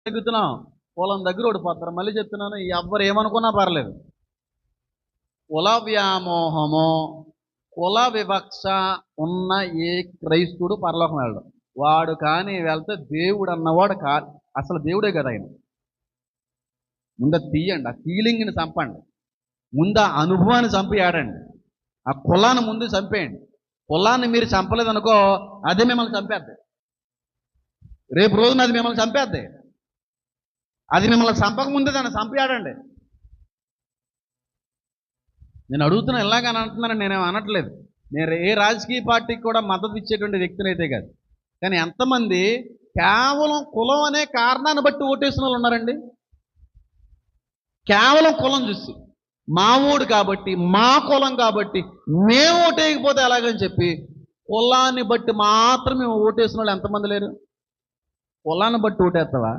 తగ్గుతున్నాం, పొలం దగ్గర ఓడిపోతారు. మళ్ళీ చెప్తున్నాను, ఎవ్వరు ఏమనుకున్నా పర్లేదు. కుల వ్యామోహము, కుల వివక్ష ఉన్న ఏ క్రైస్తుడు పరలోకం వెళ్ళడం. వాడు కానీ వెళ్తే దేవుడు అన్నవాడు అసలు దేవుడే కదా ఆయన. ముందు తీయండి, ఆ ఫీలింగ్ని చంపండి, ముందు ఆ అనుభవాన్ని చంపి ఆడండి. ఆ కులాన్ని ముందు చంపేయండి. కులాన్ని మీరు చంపలేదనుకో, అదే మిమ్మల్ని చంపేద్ది. రేపు రోజున అది మిమ్మల్ని చంపేద్ది. అది మిమ్మల్ని చంపక ముందే దాన్ని చంపి ఆడండి. నేను అడుగుతున్నా, ఇలాగని అంటున్నాను, నేనేం అనట్లేదు. నేను ఏ రాజకీయ పార్టీకి కూడా మద్దతు ఇచ్చేటువంటి వ్యక్తిని అయితే కాదు. కానీ ఎంతమంది కేవలం కులం అనే కారణాన్ని బట్టి ఓటేసిన వాళ్ళు ఉన్నారండి. కేవలం కులం చూసి, మా ఊడు కాబట్టి, మా కులం కాబట్టి మేము ఓటేయకపోతే ఎలాగని చెప్పి కులాన్ని బట్టి మాత్రమే ఓటేసిన వాళ్ళు ఎంతమంది లేరు? కులాన్ని బట్టి ఓటేస్తావా?